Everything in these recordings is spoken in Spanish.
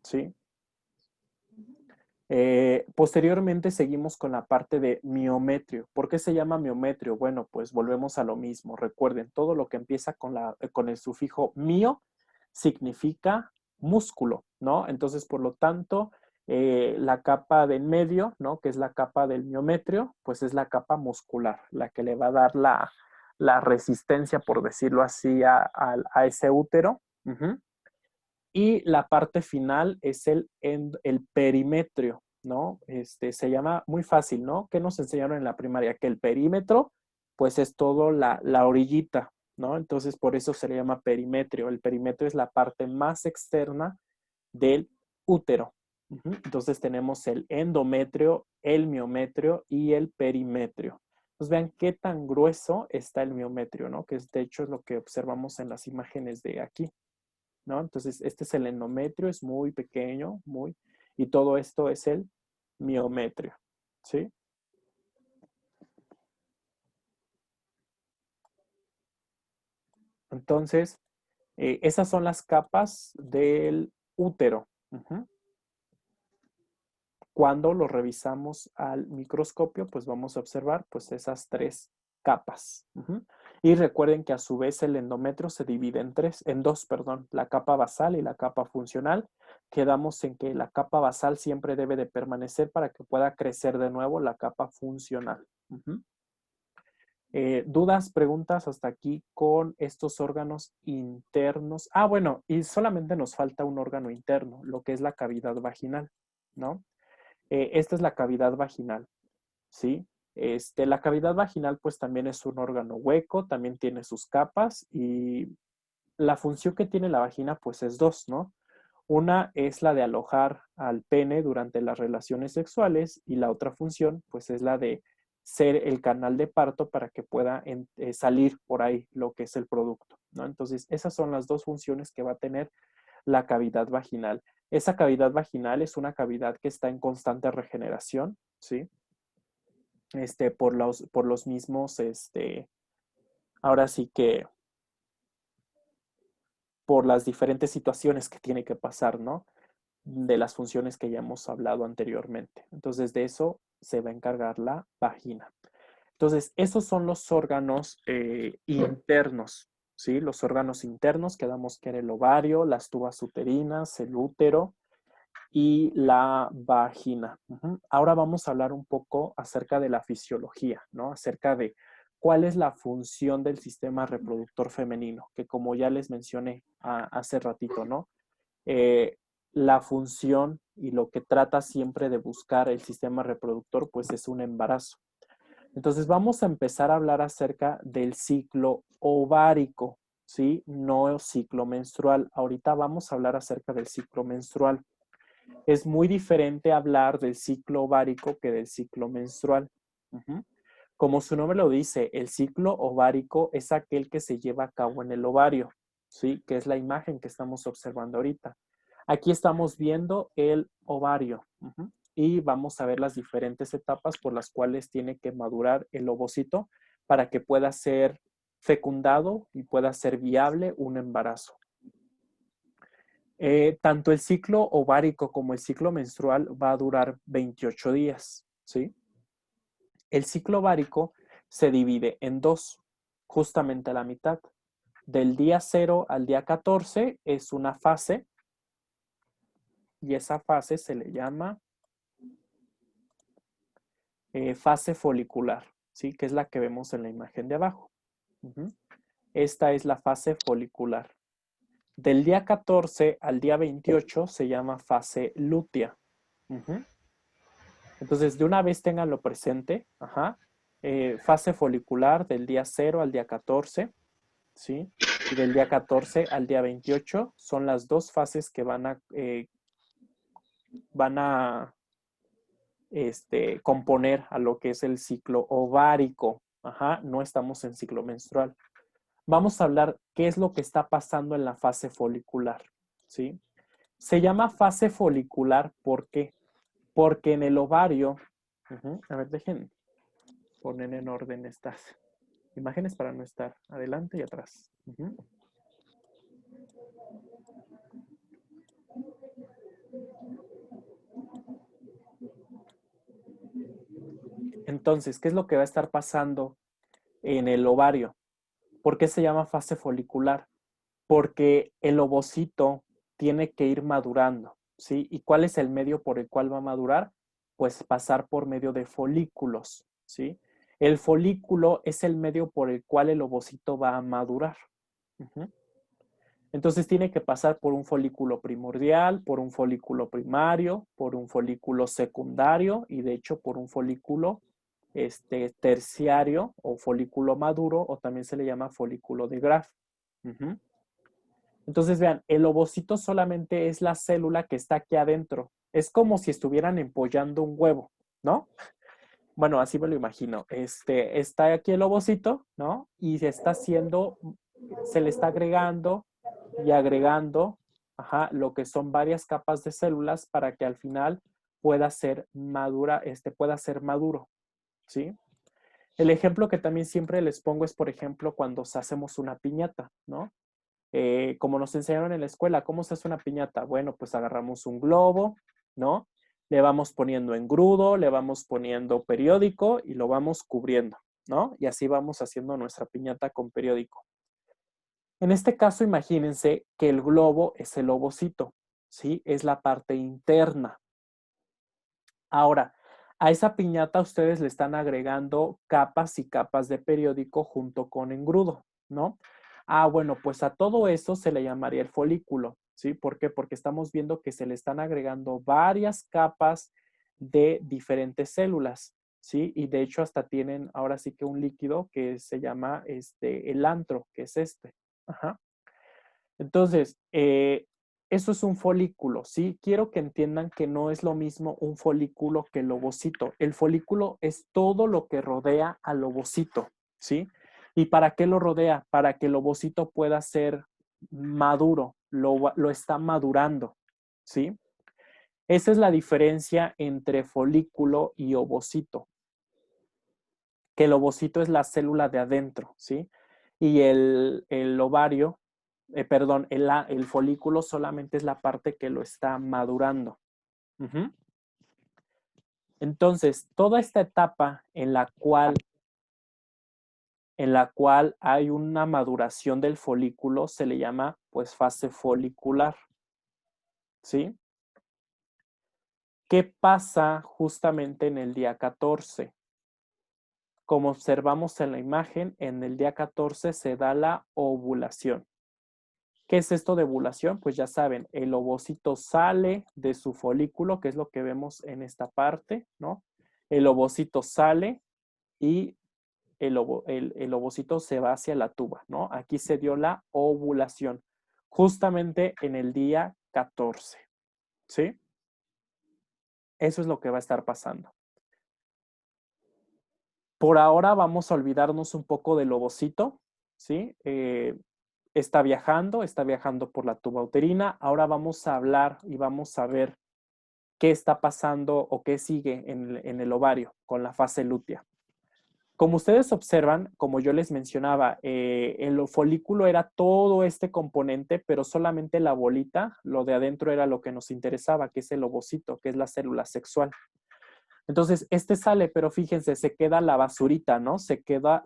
¿sí? Posteriormente seguimos con la parte de miometrio. ¿Por qué se llama miometrio? Bueno, pues volvemos a lo mismo. Recuerden, todo lo que empieza con el sufijo mio significa músculo, ¿no? Entonces, por lo tanto, la capa de en medio, ¿no? Que es la capa del miometrio, pues es la capa muscular, la que le va a dar la resistencia, por decirlo así, a ese útero. Uh-huh. Y la parte final es el perimetrio, ¿no? Se llama muy fácil, ¿no? ¿Qué nos enseñaron en la primaria? Que el perímetro, pues es todo la orillita, ¿no? Entonces, por eso se le llama perimetrio. El perimetrio es la parte más externa del útero. Uh-huh. Entonces, tenemos el endometrio, el miometrio y el perimetrio. Entonces, vean qué tan grueso está el miometrio, ¿no? Que es, de hecho, es lo que observamos en las imágenes de aquí, ¿no? Entonces, este es el endometrio, es muy pequeño, y todo esto es el miometrio, ¿sí? Entonces, esas son las capas del útero. Uh-huh. Cuando lo revisamos al microscopio, pues vamos a observar pues esas tres capas. Uh-huh. Y recuerden que a su vez el endometrio se divide en dos, perdón, la capa basal y la capa funcional. Quedamos en que la capa basal siempre debe de permanecer para que pueda crecer de nuevo la capa funcional. Uh-huh. ¿Dudas, preguntas hasta aquí con estos órganos internos? Ah, bueno, y solamente nos falta un órgano interno, lo que es la cavidad vaginal, ¿no? Esta es la cavidad vaginal, ¿sí? La cavidad vaginal pues también es un órgano hueco, también tiene sus capas y la función que tiene la vagina pues es dos, ¿no? Una es la de alojar al pene durante las relaciones sexuales y la otra función pues es la de ser el canal de parto para que pueda salir por ahí lo que es el producto, ¿no? Entonces esas son las dos funciones que va a tener la cavidad vaginal. Esa cavidad vaginal es una cavidad que está en constante regeneración, ¿sí? Por los mismos, ahora sí que por las diferentes situaciones que tiene que pasar, ¿no? De las funciones que ya hemos hablado anteriormente. Entonces, de eso se va a encargar la vagina. Entonces, esos son los órganos internos, ¿sí? Los órganos internos, quedamos que era el ovario, las tubas uterinas, el útero y la vagina. Uh-huh. Ahora vamos a hablar un poco acerca de la fisiología, ¿no? Acerca de cuál es la función del sistema reproductor femenino, que como ya les mencioné hace ratito, ¿no? La función y lo que trata siempre de buscar el sistema reproductor, pues es un embarazo. Entonces vamos a empezar a hablar acerca del ciclo ovárico, ¿sí? No ciclo menstrual. Ahorita vamos a hablar acerca del ciclo menstrual. Es muy diferente hablar del ciclo ovárico que del ciclo menstrual. Uh-huh. Como su nombre lo dice, el ciclo ovárico es aquel que se lleva a cabo en el ovario, ¿sí? Que es la imagen que estamos observando ahorita. Aquí estamos viendo el ovario. Uh-huh. Y vamos a ver las diferentes etapas por las cuales tiene que madurar el ovocito para que pueda ser fecundado y pueda ser viable un embarazo. Tanto el ciclo ovárico como el ciclo menstrual va a durar 28 días, ¿sí? El ciclo ovárico se divide en dos, justamente a la mitad. Del día 0 al día 14 es una fase y esa fase se le llama fase folicular, ¿sí? Que es la que vemos en la imagen de abajo. Uh-huh. Esta es la fase folicular. Del día 14 al día 28 se llama fase lútea. Uh-huh. Entonces, de una vez tenganlo presente, ajá, fase folicular del día 0 al día 14, ¿sí? Y del día 14 al día 28 son las dos fases que van a componer a lo que es el ciclo ovárico. Ajá, no estamos en ciclo menstrual. Vamos a hablar qué es lo que está pasando en la fase folicular, ¿sí? Se llama fase folicular, ¿por qué? Porque en el ovario, a ver, dejen poner en orden estas imágenes para no estar adelante y atrás. Entonces, ¿qué es lo que va a estar pasando en el ovario? ¿Por qué se llama fase folicular? Porque el ovocito tiene que ir madurando, ¿sí? ¿Y cuál es el medio por el cual va a madurar? Pues pasar por medio de folículos, ¿sí? El folículo es el medio por el cual el ovocito va a madurar. Ujú. Entonces tiene que pasar por un folículo primordial, por un folículo primario, por un folículo secundario y de hecho por un folículo terciario o folículo maduro o también se le llama folículo de Graf. Ujú. Entonces vean, el ovocito solamente es la célula que está aquí adentro. Es como si estuvieran empollando un huevo, ¿no? Bueno, así me lo imagino. Está aquí el ovocito, ¿no? Y se está haciendo, se le está agregando y agregando, ajá, lo que son varias capas de células para que al final pueda ser madura, pueda ser maduro, ¿sí? El ejemplo que también siempre les pongo es, por ejemplo, cuando hacemos una piñata, ¿no? Como nos enseñaron en la escuela, ¿cómo se hace una piñata? Bueno, pues agarramos un globo, ¿no? Le vamos poniendo engrudo, le vamos poniendo periódico y lo vamos cubriendo, ¿no? Y así vamos haciendo nuestra piñata con periódico. En este caso, imagínense que el globo es el ovocito, ¿sí? Es la parte interna. Ahora, a esa piñata ustedes le están agregando capas y capas de periódico junto con engrudo, ¿no? Ah, bueno, pues a todo eso se le llamaría el folículo, ¿sí? ¿Por qué? Porque estamos viendo que se le están agregando varias capas de diferentes células, ¿sí? Y de hecho hasta tienen ahora sí que un líquido que se llama el antro, que es este. Ajá. Entonces, eso es un folículo, ¿sí? Quiero que entiendan que no es lo mismo un folículo que el ovocito. El folículo es todo lo que rodea al ovocito, ¿sí? ¿Y para qué lo rodea? Para que el ovocito pueda ser maduro, lo está madurando, ¿sí? Esa es la diferencia entre folículo y ovocito, que el ovocito es la célula de adentro, ¿sí? Y el ovario perdón, el folículo solamente es la parte que lo está madurando. Ujú. Entonces, toda esta etapa en la cual hay una maduración del folículo se le llama pues fase folicular, ¿sí? ¿Qué pasa justamente en el día 14? Como observamos en la imagen, en el día 14 se da la ovulación. ¿Qué es esto de ovulación? Pues ya saben, el ovocito sale de su folículo, que es lo que vemos en esta parte, ¿no? El ovocito sale y el ovocito se va hacia la tuba, ¿no? Aquí se dio la ovulación, justamente en el día 14, ¿sí? Eso es lo que va a estar pasando. Por ahora vamos a olvidarnos un poco del ovocito, ¿sí? Está viajando por la tuba uterina. Ahora vamos a hablar y vamos a ver qué está pasando o qué sigue en el ovario con la fase lútea. Como ustedes observan, como yo les mencionaba, el folículo era todo este componente, pero solamente la bolita, lo de adentro era lo que nos interesaba, que es el ovocito, que es la célula sexual. Entonces, sale, pero fíjense, se queda la basurita, ¿no? Se queda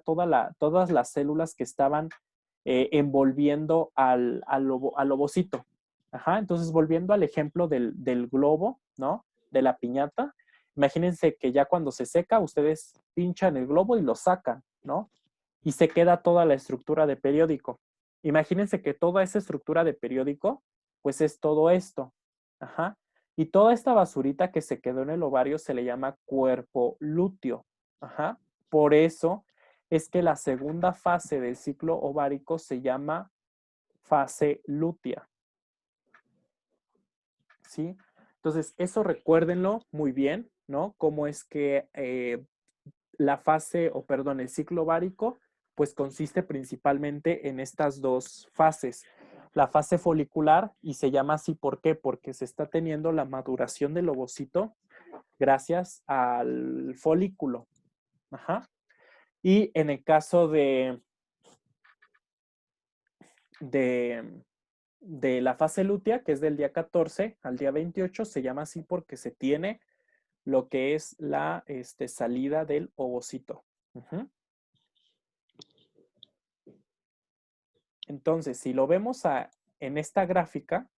todas las células que estaban envolviendo al ovocito. Ajá, entonces volviendo al ejemplo del globo, ¿no? De la piñata, imagínense que ya cuando se seca, ustedes pinchan el globo y lo sacan, ¿no? Y se queda toda la estructura de periódico. Imagínense que toda esa estructura de periódico, pues es todo esto. Ajá. Y toda esta basurita que se quedó en el ovario se le llama cuerpo lúteo. Ajá. Por eso es que la segunda fase del ciclo ovárico se llama fase lútea. ¿Sí? Entonces, eso recuérdenlo muy bien, ¿no? Cómo es que la fase, o perdón, el ciclo ovárico, pues consiste principalmente en estas dos fases. La fase folicular, y se llama así, ¿por qué? Porque se está teniendo la maduración del ovocito gracias al folículo. Ajá. Y en el caso de, de la fase lútea, que es del día 14 al día 28, se llama así porque se tiene lo que es la salida del ovocito. Entonces, si lo vemos en esta gráfica,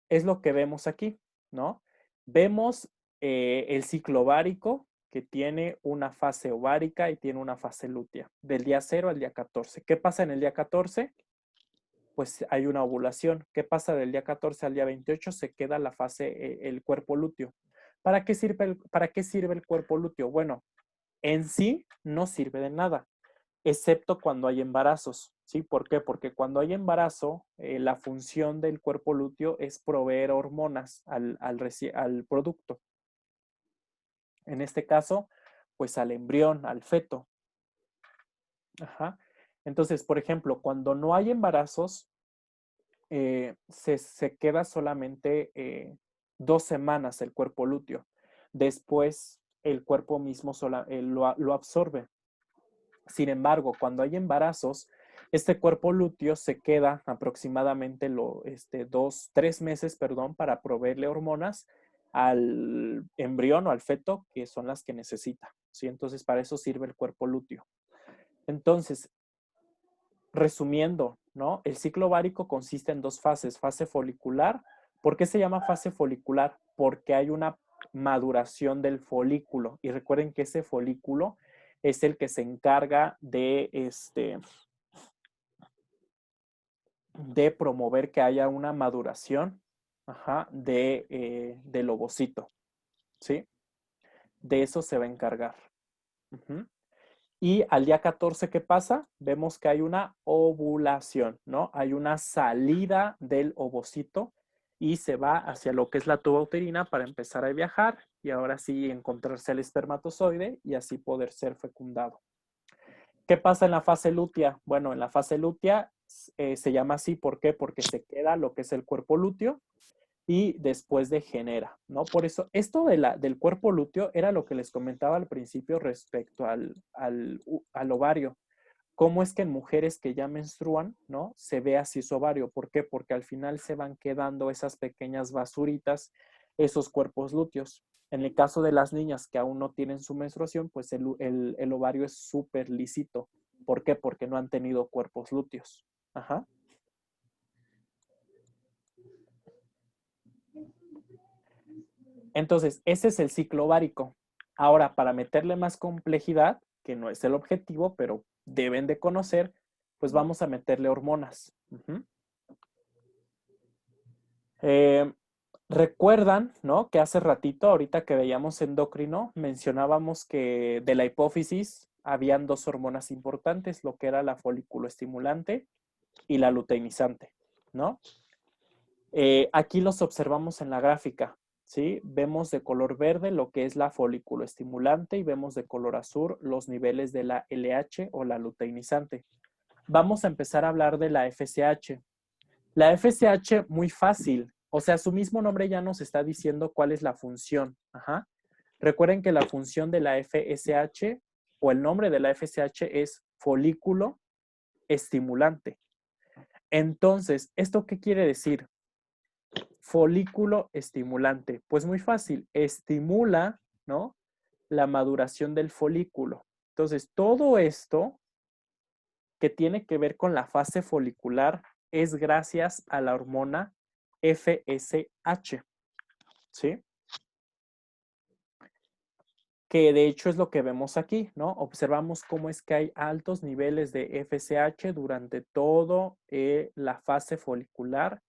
es lo que vemos aquí, ¿no? Vemos el ciclo ovárico que tiene una fase ovárica y tiene una fase lútea, del día 0 al día 14. ¿Qué pasa en el día 14? Pues hay una ovulación. ¿Qué pasa del día 14 al día 28? Se queda la fase, el cuerpo lúteo. ¿Para qué sirve el cuerpo lúteo? Bueno, en sí no sirve de nada, excepto cuando hay embarazos, ¿sí? ¿Por qué? Porque cuando hay embarazo, la función del cuerpo lúteo es proveer hormonas al producto. En este caso, pues al embrión, al feto. Ajá. Entonces, por ejemplo, cuando no hay embarazos, se queda solamente 2 semanas el cuerpo lúteo. Después, el cuerpo mismo lo absorbe. Sin embargo, cuando hay embarazos, este cuerpo lúteo se queda aproximadamente 3 meses, perdón, para proveerle hormonas al embrión o al feto, que son las que necesita, ¿sí? Entonces, para eso sirve el cuerpo lúteo. Entonces, resumiendo, ¿no? El ciclo ovárico consiste en 2 fases, fase folicular. ¿Por qué se llama fase folicular? Porque hay una maduración del folículo. Y recuerden que ese folículo es el que se encarga de promover que haya una maduración del ovocito, ¿sí? De eso se va a encargar. Y al día 14, ¿qué pasa? Vemos que hay una ovulación, ¿no? Hay una salida del ovocito y se va hacia lo que es la tuba uterina para empezar a viajar y ahora sí encontrarse el espermatozoide y así poder ser fecundado. ¿Qué pasa en la fase lútea? Bueno, en la fase lútea se llama así, ¿por qué? Porque se queda lo que es el cuerpo lúteo y después degenera, ¿no? Por eso, esto del cuerpo lúteo era lo que les comentaba al principio respecto al ovario. ¿Cómo es que en mujeres que ya menstruan, ¿no? Se ve así su ovario. ¿Por qué? Porque al final se van quedando esas pequeñas basuritas, esos cuerpos lúteos. En el caso de las niñas que aún no tienen su menstruación, pues el ovario es súper lisito. ¿Por qué? Porque no han tenido cuerpos lúteos. Ajá. Entonces, ese es el ciclo ovárico. Ahora, para meterle más complejidad, que no es el objetivo, pero deben de conocer, pues vamos a meterle hormonas. Eh, Recuerdan, ¿no? Que hace ratito, ahorita que veíamos endocrino, mencionábamos que de la hipófisis habían 2 hormonas importantes, lo que era la folículo estimulante y la luteinizante, ¿no? Aquí los observamos en la gráfica, ¿sí? Vemos de color verde lo que es la folículo estimulante y vemos de color azul los niveles de la LH o la luteinizante. Vamos a empezar a hablar de la FSH. La FSH, muy fácil. O sea, su mismo nombre ya nos está diciendo cuál es la función. Ajá. Recuerden que la función de la FSH o el nombre de la FSH es folículo estimulante. Entonces, ¿esto qué quiere decir? Folículo estimulante. Pues muy fácil, estimula, ¿no? La maduración del folículo. Entonces, todo esto que tiene que ver con la fase folicular es gracias a la hormona FSH, ¿sí? Que de hecho es lo que vemos aquí, ¿no? Observamos cómo es que hay altos niveles de FSH durante todo la fase folicular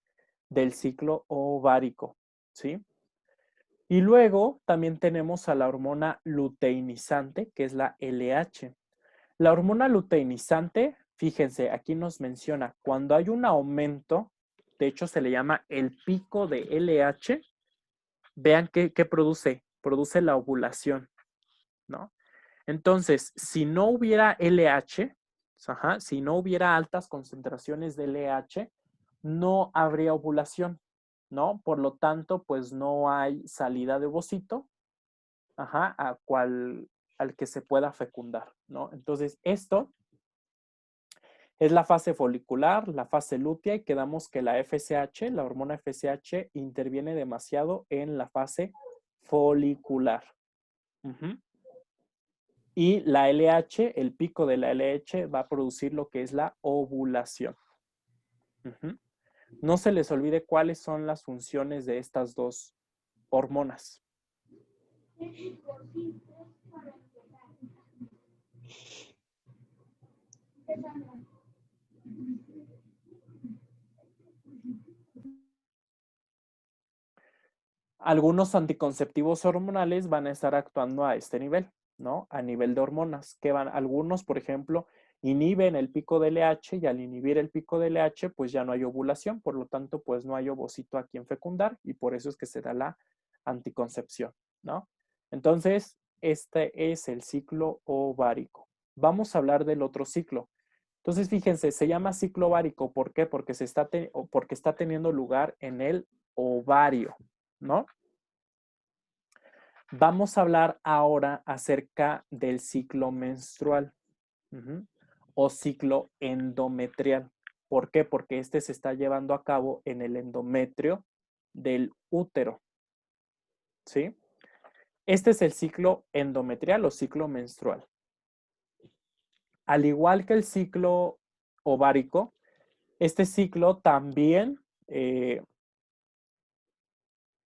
del ciclo ovárico, ¿sí? Y luego también tenemos a la hormona luteinizante, que es la LH. La hormona luteinizante, fíjense, aquí nos menciona, cuando hay un aumento, de hecho se le llama el pico de LH, vean qué produce, produce la ovulación, ¿no? Entonces, si no hubiera LH, si no hubiera altas concentraciones de LH, no habría ovulación, ¿no? Por lo tanto, pues no hay salida de ovocito, al que se pueda fecundar, ¿no? Entonces, esto es la fase folicular, la fase lútea, y quedamos que la FSH, la hormona FSH, interviene demasiado en la fase folicular. Ujú. Y la LH, el pico de la LH va a producir lo que es la ovulación. Ujú. No se les olvide cuáles son las funciones de estas dos hormonas. Algunos anticonceptivos hormonales van a estar actuando a este nivel, ¿no? A nivel de hormonas, que van, algunos, por ejemplo, inhiben el pico de LH y al inhibir el pico de LH, pues ya no hay ovulación, por lo tanto, pues no hay ovocito a quien fecundar y por eso es que se da la anticoncepción, ¿no? Entonces, este es el ciclo ovárico. Vamos a hablar del otro ciclo. Entonces, fíjense, se llama ciclo ovárico, ¿por qué? Porque, porque está teniendo lugar en el ovario, ¿no? Vamos a hablar ahora acerca del ciclo menstrual o ciclo endometrial. ¿Por qué? Porque este se está llevando a cabo en el endometrio del útero, ¿sí? Este es el ciclo endometrial o ciclo menstrual. Al igual que el ciclo ovárico, este ciclo también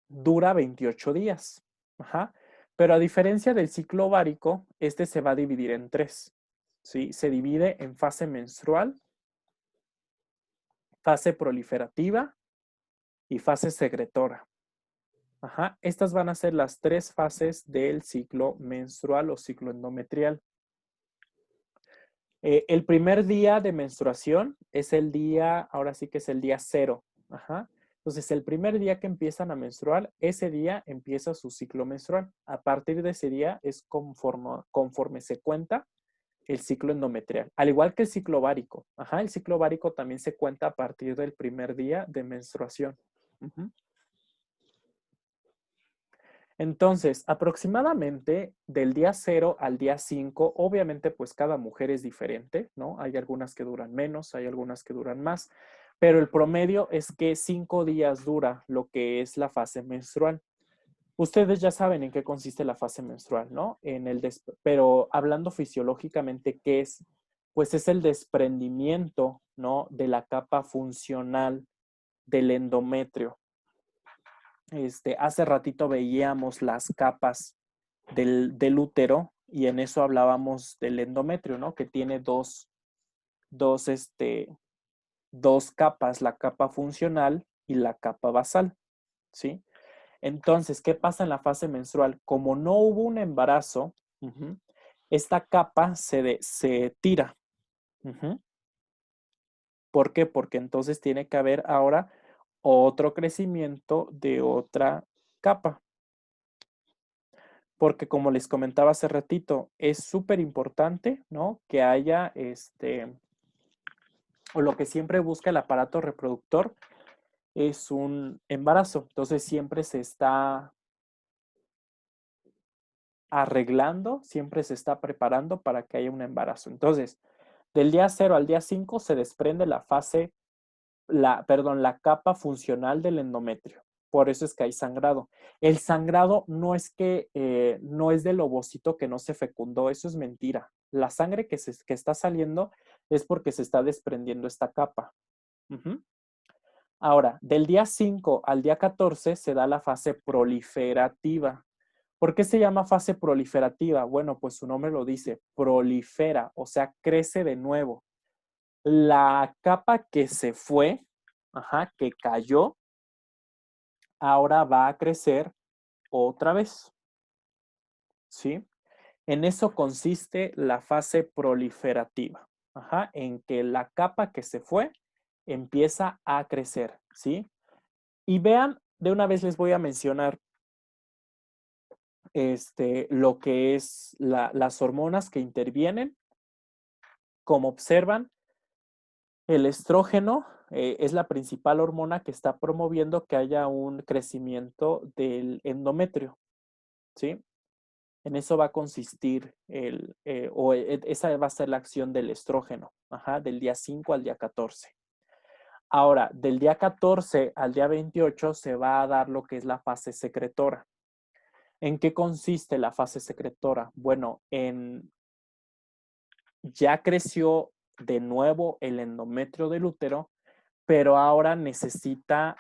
dura 28 días. Ajá. Pero a diferencia del ciclo ovárico, este se va a dividir en tres. ¿Sí? Se divide en fase menstrual, fase proliferativa y fase secretora. Ajá. Estas van a ser las tres fases del ciclo menstrual o ciclo endometrial. El primer día de menstruación es el día, ahora sí que es el día cero. Ajá. Entonces, el primer día que empiezan a menstruar, ese día empieza su ciclo menstrual. A partir de ese día es conforme se cuenta el ciclo endometrial. Al igual que el ciclo ovárico. Ajá, el ciclo ovárico también se cuenta a partir del primer día de menstruación. Ujú. Entonces, aproximadamente del día 0 al día 5, obviamente pues cada mujer es diferente, ¿no? Hay algunas que duran menos, hay algunas que duran más, pero el promedio es que 5 días dura lo que es la fase menstrual. Ustedes ya saben en qué consiste la fase menstrual, ¿no? Pero hablando fisiológicamente, ¿qué es? Pues es el desprendimiento, ¿no? De la capa funcional del endometrio. Hace ratito veíamos las capas del útero y en eso hablábamos del endometrio, ¿no? Que tiene dos, dos capas, la capa funcional y la capa basal, ¿sí? Entonces, ¿qué pasa en la fase menstrual? Como no hubo un embarazo, esta capa se tira. ¿Por qué? Porque entonces tiene que haber ahora otro crecimiento de otra capa. Porque como les comentaba hace ratito, es súper importante, ¿no? Que haya o lo que siempre busca el aparato reproductor es un embarazo. Entonces siempre se está arreglando, siempre se está preparando para que haya un embarazo. Entonces, del día 0 al día 5 se desprende la capa funcional del endometrio. Por eso es que hay sangrado. El sangrado no es que no es del ovocito que no se fecundó, eso es mentira. La sangre que está saliendo es porque se está desprendiendo esta capa. Ahora, del día 5 al día 14 se da la fase proliferativa. ¿Por qué se llama fase proliferativa? Bueno, pues su nombre lo dice, prolifera, o sea, crece de nuevo. La capa que se fue, que cayó, ahora va a crecer otra vez, ¿sí? En eso consiste la fase proliferativa, en que la capa que se fue empieza a crecer, ¿sí? Y vean, de una vez les voy a mencionar lo que es las hormonas que intervienen. Como observan, el estrógeno es la principal hormona que está promoviendo que haya un crecimiento del endometrio, ¿sí? En eso va a consistir esa va a ser la acción del estrógeno, del día 5 al día 14. Ahora, del día 14 al día 28 se va a dar lo que es la fase secretora. ¿En qué consiste la fase secretora? Bueno, ya creció de nuevo el endometrio del útero, pero ahora necesita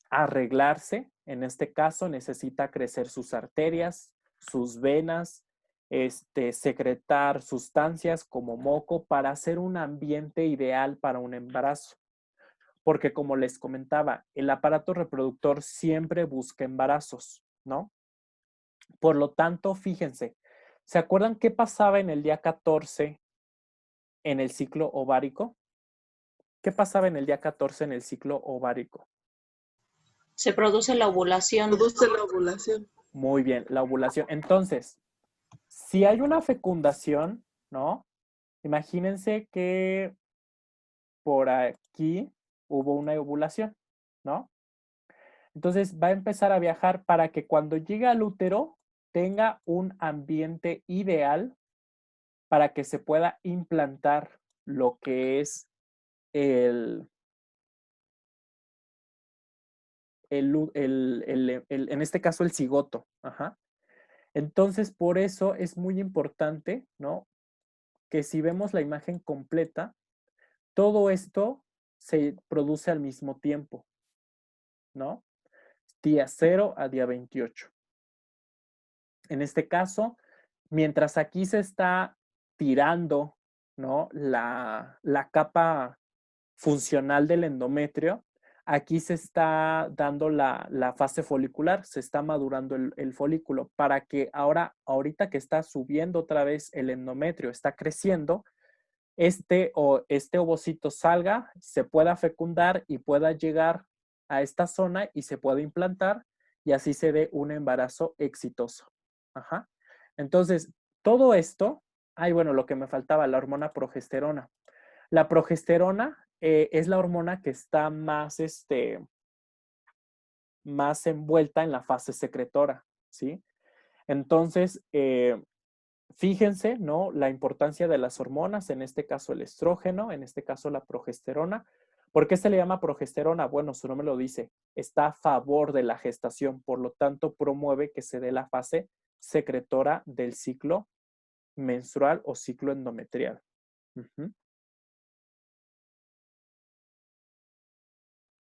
arreglarse. En este caso, necesita crecer sus arterias, sus venas, secretar sustancias como moco para hacer un ambiente ideal para un embarazo. Porque como les comentaba, el aparato reproductor siempre busca embarazos, ¿no? Por lo tanto, fíjense, ¿se acuerdan qué pasaba en el día 14 en el ciclo ovárico? ¿Qué pasaba en el día 14 en el ciclo ovárico? Se produce la ovulación. Produce la ovulación. Muy bien, la ovulación. Entonces, si hay una fecundación, ¿no? Imagínense que por aquí hubo una ovulación, ¿no? Entonces va a empezar a viajar para que cuando llegue al útero tenga un ambiente ideal para que se pueda implantar lo que es el, en este caso el cigoto. Ajá. Entonces, por eso es muy importante, ¿no? Que si vemos la imagen completa, todo esto se produce al mismo tiempo, ¿no? Día 0 a día 28. En este caso, mientras aquí se está tirando, ¿no? La capa funcional del endometrio, aquí se está dando la fase folicular, se está madurando el folículo para que ahorita que está subiendo otra vez el endometrio, está creciendo, este ovocito salga, se pueda fecundar y pueda llegar a esta zona y se pueda implantar y así se dé un embarazo exitoso. Ajá. Entonces, todo esto, bueno, lo que me faltaba, la hormona progesterona. La progesterona es la hormona que está más envuelta en la fase secretora, ¿sí? Entonces, fíjense, ¿no? La importancia de las hormonas, en este caso el estrógeno, en este caso la progesterona. ¿Por qué se le llama progesterona? Bueno, su nombre lo dice, está a favor de la gestación, por lo tanto promueve que se dé la fase secretora del ciclo menstrual o ciclo endometrial. Uh-huh.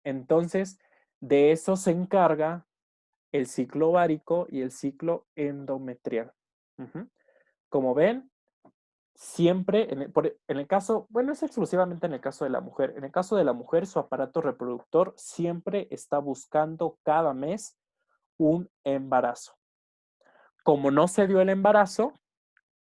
Entonces, de eso se encarga el ciclo ovárico y el ciclo endometrial. Uh-huh. Como ven, siempre, en el caso, bueno, es exclusivamente en el caso de la mujer. En el caso de la mujer, su aparato reproductor siempre está buscando cada mes un embarazo. Como no se dio el embarazo,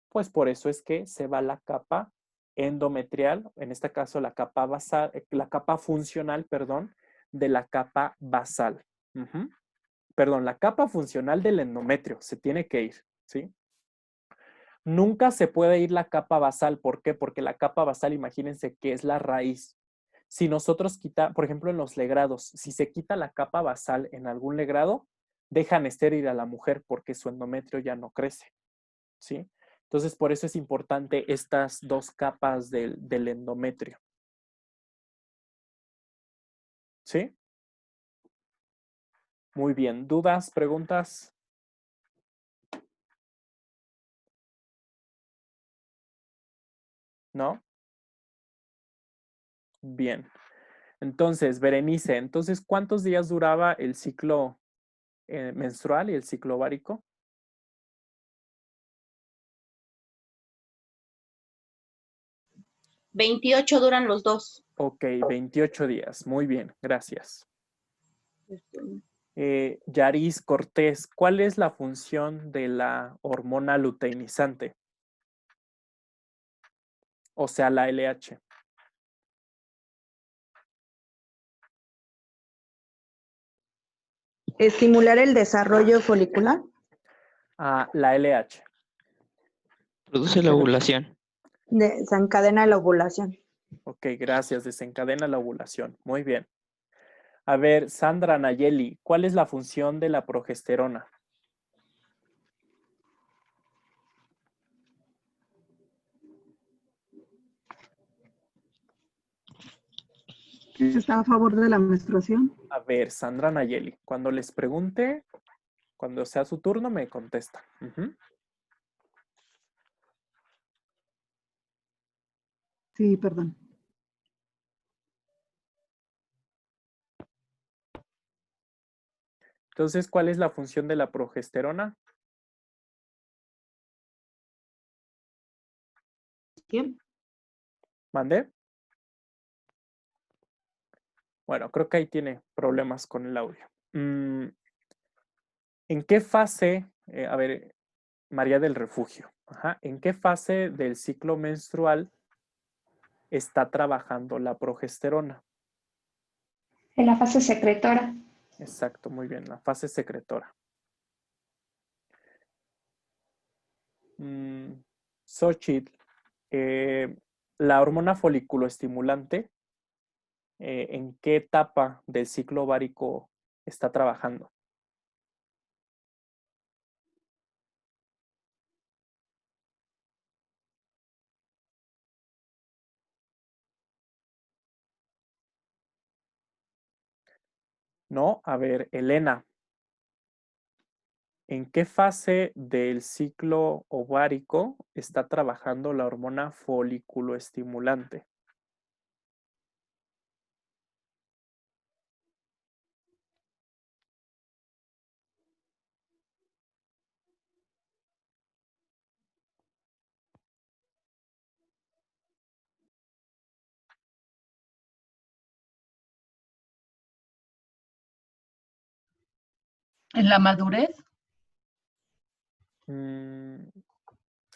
pues por eso es que se va la capa endometrial, en este caso la capa basal, la capa funcional, perdón, de la capa basal. Uh-huh. Perdón, la capa funcional del endometrio se tiene que ir, ¿sí? Nunca se puede ir la capa basal. ¿Por qué? Porque la capa basal, imagínense que es la raíz. Si nosotros por ejemplo, en los legrados, si se quita la capa basal en algún legrado, dejan estéril a la mujer porque su endometrio ya no crece, ¿sí? Entonces, por eso es importante estas dos capas del endometrio. ¿Sí? Muy bien. ¿Dudas, preguntas? ¿No? Bien. Entonces, Berenice, ¿cuántos días duraba el ciclo menstrual y el ciclo ovárico? 28 duran los dos. Ok, 28 días. Muy bien, gracias. Yaris Cortés, ¿cuál es la función de la hormona luteinizante? O sea, la LH. Estimular el desarrollo folicular. La LH. Produce la ovulación. Desencadena la ovulación. Ok, gracias. Desencadena la ovulación. Muy bien. A ver, Sandra Nayeli, ¿cuál es la función de la progesterona? ¿Está a favor de la menstruación? A ver, Sandra Nayeli, cuando les pregunte, Cuando sea su turno, me contesta. Ujú. Sí, perdón. Entonces, ¿cuál es la función de la progesterona? ¿Quién? ¿Mandé? Bueno, creo que ahí tiene problemas con el audio. ¿En qué fase, a ver, María del Refugio, ajá, ¿en qué fase del ciclo menstrual está trabajando la progesterona? En la fase secretora. Exacto, muy bien, la fase secretora. Xochitl, la hormona foliculoestimulante, ¿en qué etapa del ciclo ovárico está trabajando? No, a ver, Elena, ¿en qué fase del ciclo ovárico está trabajando la hormona foliculoestimulante? ¿En la madurez?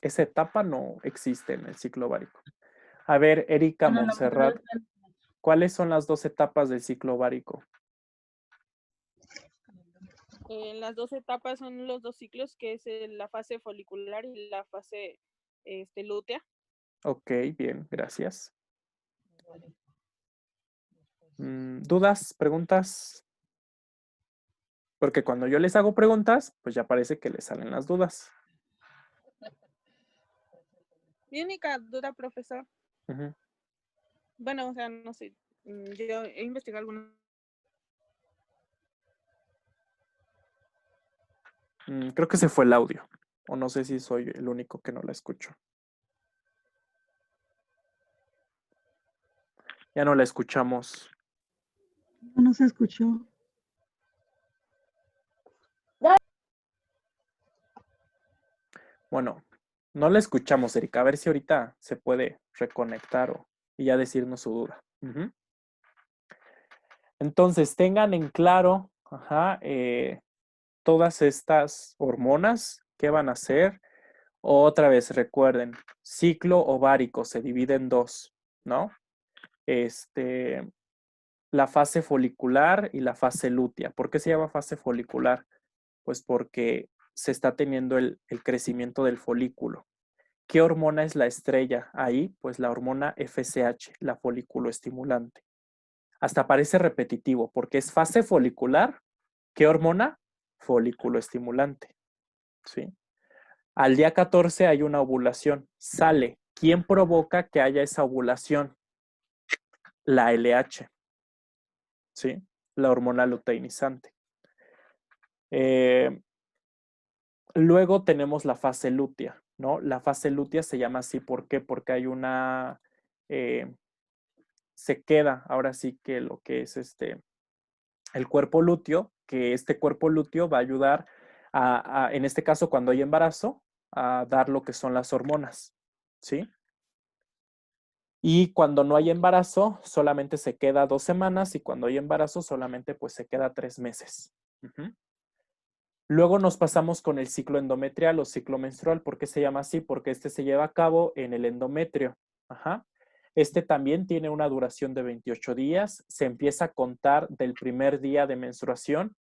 Esa etapa no existe en el ciclo ovárico. A ver, Erika Bueno, la Montserrat, madurez. ¿cuáles son las dos etapas del ciclo ovárico? Las dos etapas son los dos ciclos, que es la fase folicular y la fase lútea. Ok, bien, gracias. ¿Dudas? ¿Preguntas? Porque cuando yo les hago preguntas, pues ya parece que les salen las dudas. Mi única duda, profesor, Ujú. bueno, o sea, no sé, yo he investigado algunas. Creo que se fue el audio. O no sé si soy el único que no la escucho. Ya no la escuchamos. No se escuchó. Bueno, no la escuchamos, Erika. A ver si ahorita se puede reconectar y ya decirnos su duda. Ujú. Entonces, tengan en claro, ajá, todas estas hormonas, ¿qué van a hacer? Otra vez, recuerden, ciclo ovárico se divide en dos, ¿no? La fase folicular y la fase lútea. ¿Por qué se llama fase folicular? Pues porque se está teniendo el crecimiento del folículo. ¿Qué hormona es la estrella ahí? Pues la hormona FSH, la foliculoestimulante. Hasta parece repetitivo porque es fase folicular. ¿Qué hormona? Foliculoestimulante. ¿Sí? Al día 14 hay una ovulación. Sale. ¿Quién provoca que haya esa ovulación? La LH. ¿Sí? La hormona luteinizante. Luego tenemos la fase lútea, ¿no? La fase lútea se llama así, ¿por qué? Porque hay una, se queda ahora sí que lo que es el cuerpo lúteo, que este cuerpo lúteo va a ayudar en este caso cuando hay embarazo, a dar lo que son las hormonas, ¿sí? Y cuando no hay embarazo, solamente se queda 2 semanas y cuando hay embarazo, solamente pues se queda 3 meses. Luego nos pasamos con el ciclo endometrial o ciclo menstrual. ¿Por qué se llama así? Porque este se lleva a cabo en el endometrio. Ajá. Este también tiene una duración de 28 días. Se empieza a contar del primer día de menstruación.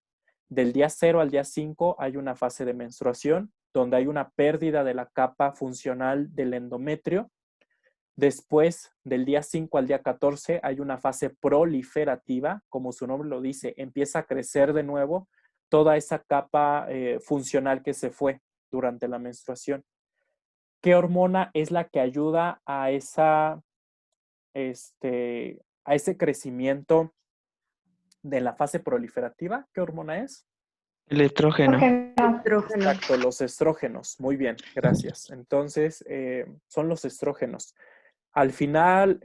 Del día 0 al día 5 hay una fase de menstruación donde hay una pérdida de la capa funcional del endometrio. Después, del día 5 al día 14 hay una fase proliferativa, como su nombre lo dice, empieza a crecer de nuevo toda esa capa funcional que se fue durante la menstruación. ¿Qué hormona es la que ayuda a ese crecimiento de la fase proliferativa? ¿Qué hormona es? El estrógeno. Estrógeno. Exacto, los estrógenos. Muy bien, gracias. Entonces, son los estrógenos. Al final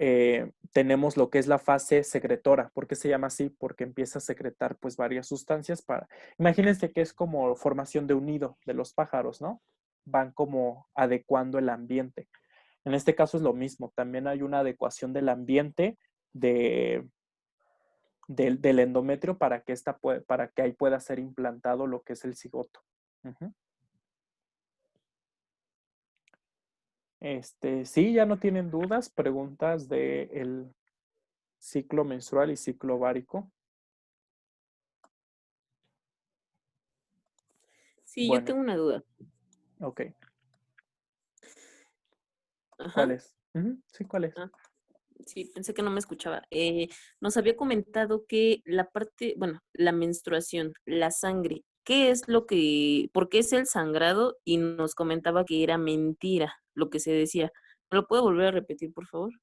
tenemos lo que es la fase secretora. ¿Por qué se llama así? Porque empieza a secretar pues varias sustancias para... Imagínense que es como formación de un nido de los pájaros, ¿no? Van como adecuando el ambiente. En este caso es lo mismo. También hay una adecuación del ambiente del endometrio para que, para que ahí pueda ser implantado lo que es el cigoto. Ujú. Sí, ya no tienen dudas, preguntas del ciclo menstrual y ciclo ovárico. Sí, yo Bueno, tengo una duda. ok. Ajá. ¿Cuál es? Ujú, sí, ¿cuál es? Ah, sí, pensé que no me escuchaba. Nos había comentado que la parte, bueno, la menstruación, la sangre, ¿qué es lo que, por qué es el sangrado? Y nos comentaba que era mentira lo que se decía. ¿Me lo puedo volver a repetir, por favor?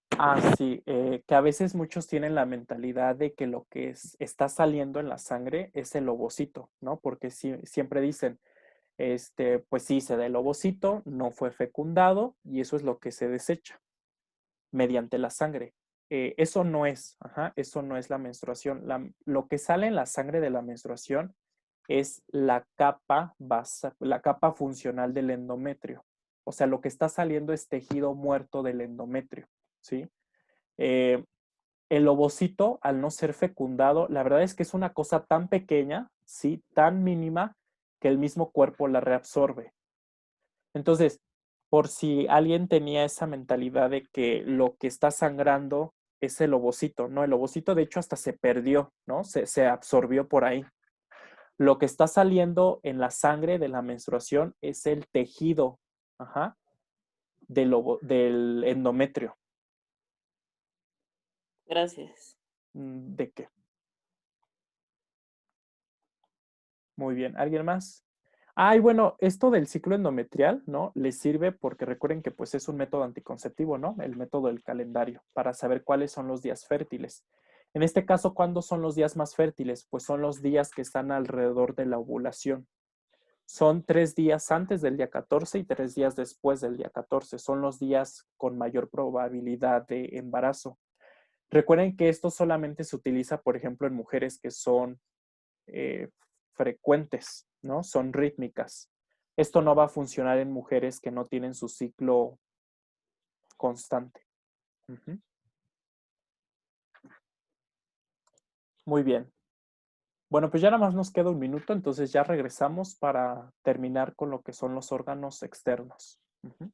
Sí, que a veces muchos tienen la mentalidad de que lo que está saliendo en la sangre es el ovocito, ¿no? Porque siempre dicen, pues sí, se da el ovocito, no fue fecundado y eso es lo que se desecha mediante la sangre. Eso no es, eso no es la menstruación. Lo que sale en la sangre de la menstruación es la capa la capa funcional del endometrio. O sea, lo que está saliendo es tejido muerto del endometrio, ¿sí? Eh, el ovocito, al no ser fecundado, la verdad es que es una cosa tan pequeña, ¿sí? Tan mínima, que el mismo cuerpo la reabsorbe. Entonces, por si alguien tenía esa mentalidad de que lo que está sangrando es el ovocito, ¿no? El ovocito, de hecho, hasta se perdió, ¿no? Se absorbió por ahí. Lo que está saliendo en la sangre de la menstruación es el tejido, del endometrio. Gracias. ¿De qué? Muy bien. ¿Alguien más? Y bueno, esto del ciclo endometrial, ¿no? Les sirve porque recuerden que pues es un método anticonceptivo, ¿no? El método del calendario, para saber cuáles son los días fértiles. En este caso, ¿cuándo son los días más fértiles? Pues son los días que están alrededor de la ovulación. Son 3 días antes del día 14 y 3 días después del día 14. Son los días con mayor probabilidad de embarazo. Recuerden que esto solamente se utiliza, por ejemplo, en mujeres que son frecuentes, ¿no? Son rítmicas. Esto no va a funcionar en mujeres que no tienen su ciclo constante. Ujú. Muy bien. Bueno, pues ya nada más nos queda un minuto, entonces ya regresamos para terminar con lo que son los órganos externos. Ujú.